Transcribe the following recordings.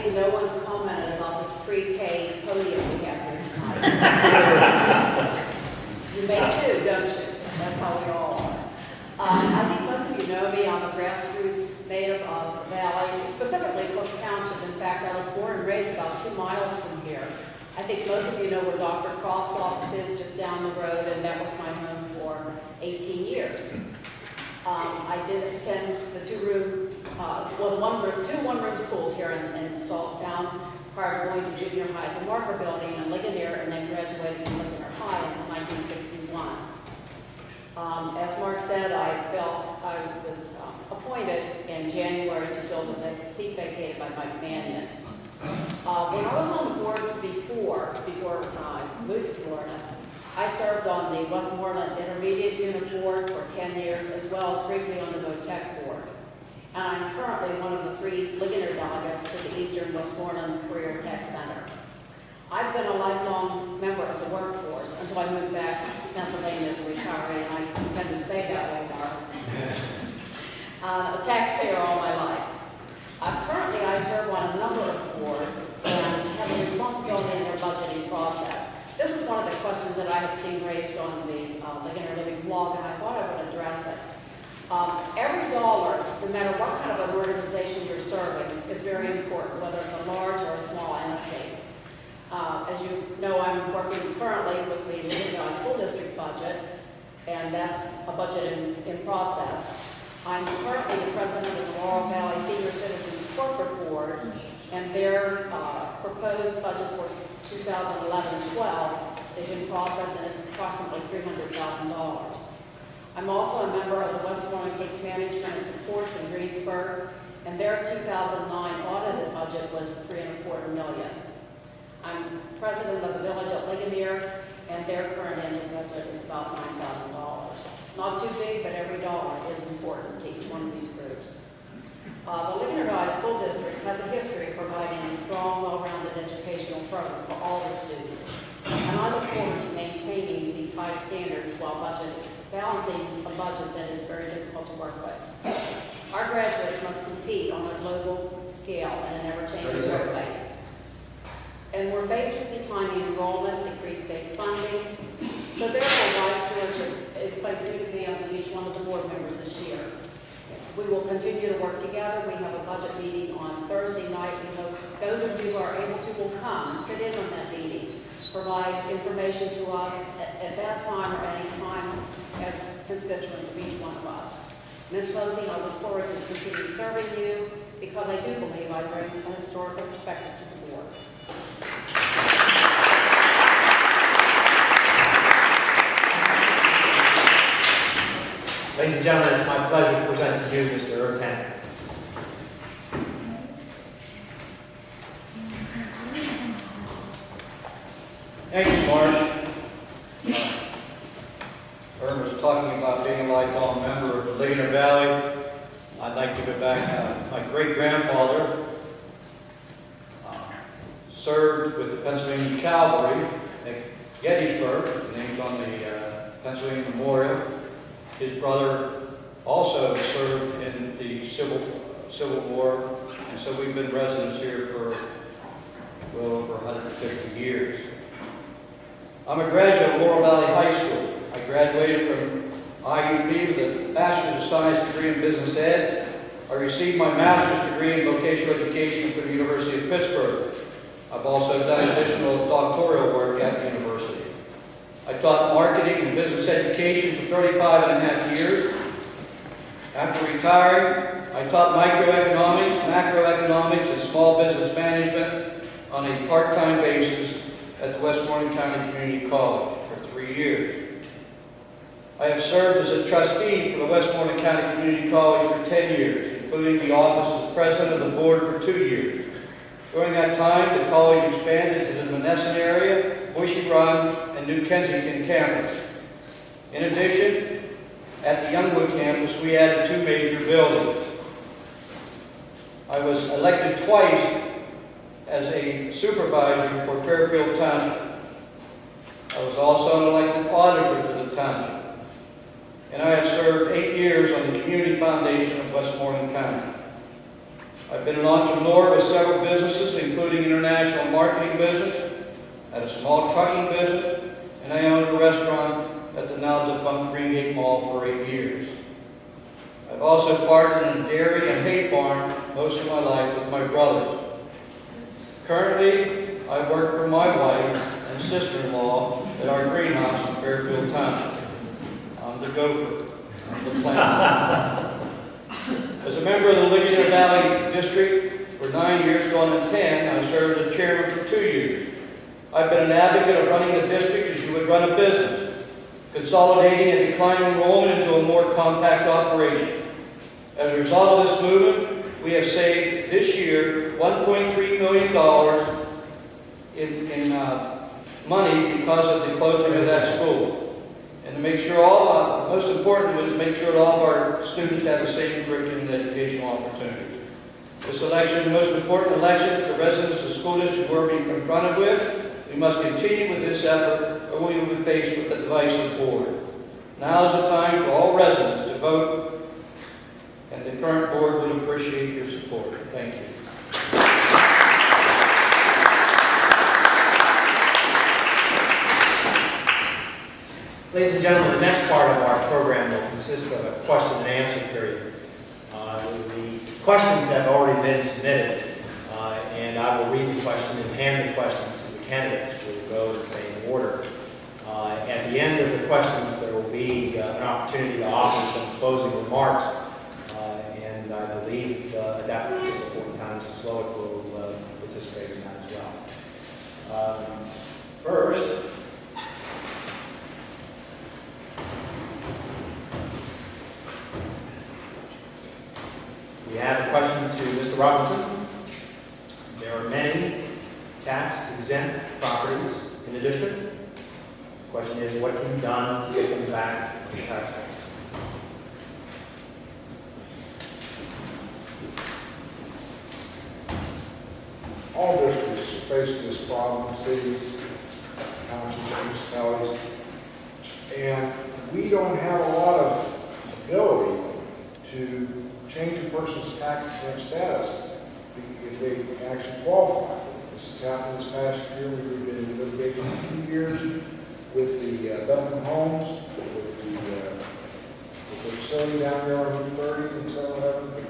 Thankfully, no one's commented about this pre-K podium we have here tonight. You may too, don't you? That's how we all are. I think most of you know me. I'm a grassroots native of the Valley, specifically Cook Township. In fact, I was born and raised about 2 miles from here. I think most of you know where Dr. Croft's office is, just down the road, and that was my home for 18 years. I did attend the two one-room schools here in Stallstown prior to going to junior high to Marker Building in Ligonier, and then graduated from Ligonier High in 1961. As Mark said, I was appointed in January to fill the seat vacated by Mike Mannion. When I was on the board before I moved to Florida, I served on the Westmoreland Intermediate Unit Board for 10 years, as well as briefly on the VOTEC Board. And I'm currently one of the 3 Ligonier delegates to the Eastern Westmoreland Career Tech Center. I've been a lifelong member of the workforce until I moved back to Pennsylvania as a retiree, and I intend to stay that way, Mark. A taxpayer all my life. Currently, I serve on a number of boards and have a responsibility in their budgeting process. This is one of the questions that I have seen raised on the Ligonier Living blog, and I thought I would address it. Every dollar, no matter what kind of an organization you're serving, is very important, whether it's a large or a small entity. As you know, I'm working currently with the Ligonier School District budget, and that's a budget in process. I'm currently the president of the Laurel Valley Senior Citizens Corporate Board, and their proposed budget for 2011-12 is in process, and it's approximately $300,000. I'm also a member of the Westmoreland Case Management and Supports in Greensburg, and their 2009 audited budget was $3.25 million. I'm president of the Village at Ligonier, and their current annual budget is about $9,000. Not too big, but every dollar is important to each one of these groups. The Ligonier Valley School District has a history of providing a strong, well-rounded educational program for all the students. And I look forward to maintaining these high standards while balancing a budget that is very difficult to work with. Our graduates must compete on a global scale in an ever-changing workplace. And we're faced with declining enrollment, decreased state funding. So therefore, wise stewardship is placed new demands on each one of the board members this year. We will continue to work together. We have a budget meeting on Thursday night. We hope those of you who are able to will come and sit in on that meeting, provide information to us at that time or any time as constituents of each one of us. And in closing, I look forward to continue serving you because I do believe I bring a historical perspective to the board. Ladies and gentlemen, it's my pleasure to present to you Mr. Ertan. Thank you, Mark. Irv was talking about being a lifelong member of the Ligonier Valley. I'd like to go back. My great-grandfather served with the Pennsylvania Cavalry at Gettysburg. The name's on the Pennsylvania Memorial. His brother also served in the Civil War, and so we've been residents here for well over 150 years. I'm a graduate of Laurel Valley High School. I graduated from IUP with a Bachelor's of Science degree in Business Ed. I received my Master's degree in Vocational Education from the University of Pittsburgh. I've also done additional doctoral work at the university. I taught marketing and business education for 35 and a half years. After retiring, I taught microeconomics, macroeconomics, and small business management on a part-time basis at the Westmoreland County Community College for 3 years. I have served as a trustee for the Westmoreland County Community College for 10 years, including the office as president of the board for 2 years. During that time, the college expanded to the Monessen area, Bushy Run, and New Kensington campus. In addition, at the Youngwood campus, we added 2 major buildings. I was elected twice as a supervisor for Fairfield Township. I was also an elected auditor for the township. And I have served 8 years on the Community Foundation of Westmoreland County. I've been an entrepreneur with several businesses, including international marketing business, had a small trucking business, and I owned a restaurant at the now defunct Greengate Mall for 8 years. I've also partnered in a dairy and hay farm most of my life with my brothers. Currently, I work for my wife and sister-in-law at our greenhouse in Fairfield Township. I'm the gopher, I'm the plant. As a member of the Ligonier Valley District for 9 years, going on 10, I served as chairman for 2 years. I've been an advocate of running the district as you would run a business, consolidating a declining enrollment into a more compact operation. As a result of this movement, we have saved this year $1.3 million in money because of the closing of that school. And to make sure most important was to make sure that all of our students have the same curriculum and educational opportunities. This election is the most important election that the residents of the school district will be confronted with. We must continue with this effort, or we will be faced with a divisive board. Now is the time for all residents to vote, and the current board would appreciate your support. Thank you. Ladies and gentlemen, the next part of our program will consist of a question and answer period. The questions have already been submitted, and I will read the question and hand the question to the candidates. We'll go in the same order. At the end of the questions, there will be an opportunity to offer some closing remarks, and I believe at that particular point in time, Mr. Slowick will participate in that as well. First, we have a question to Mr. Robinson. There are many tax-exempt properties in the district. The question is, what can be done to get them back to the taxpayers? All districts are faced with this problem, cities, townships, municipalities, and we don't have a lot of ability to change a person's tax exempt status if they actually qualify. This has happened this past year. We've been in litigation for 2 years with the Bethlehem Homes, with the facility down there on Route 30 and 711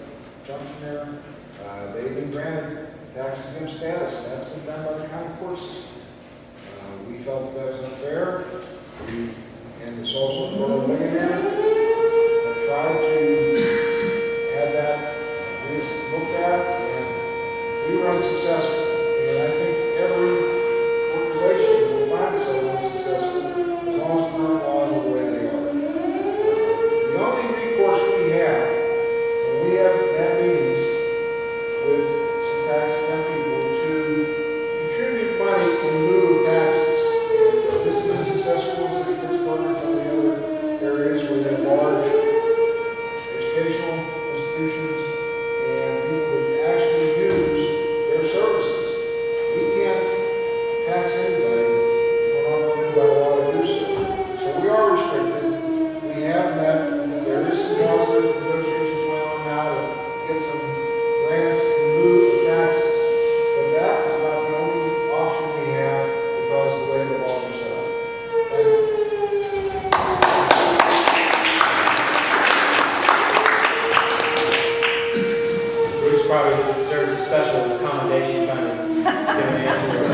Junction there. They've been granted tax exempt status, and that's been done by the county court system. We felt that was unfair. We and the social borough of Ligonier have tried to have that looked at, and we were unsuccessful. And I think every organization will find itself unsuccessful as long as the current laws are the way they are. The only recourse we have, and we have had meetings with some tax-exempt people to contribute money in lieu of taxes. And this has been successful in City of Pittsburgh and some of the other areas where they have large educational institutions and people that actually use their services. We can't tax anybody if we're not going to by law to do so. So we are restricted. We have met. There is some positive negotiations going on now to get some grants in lieu of taxes. But that is about the only option we have because of the way the laws are set up. Thank you. Bruce probably deserves a special commendation trying to give an answer.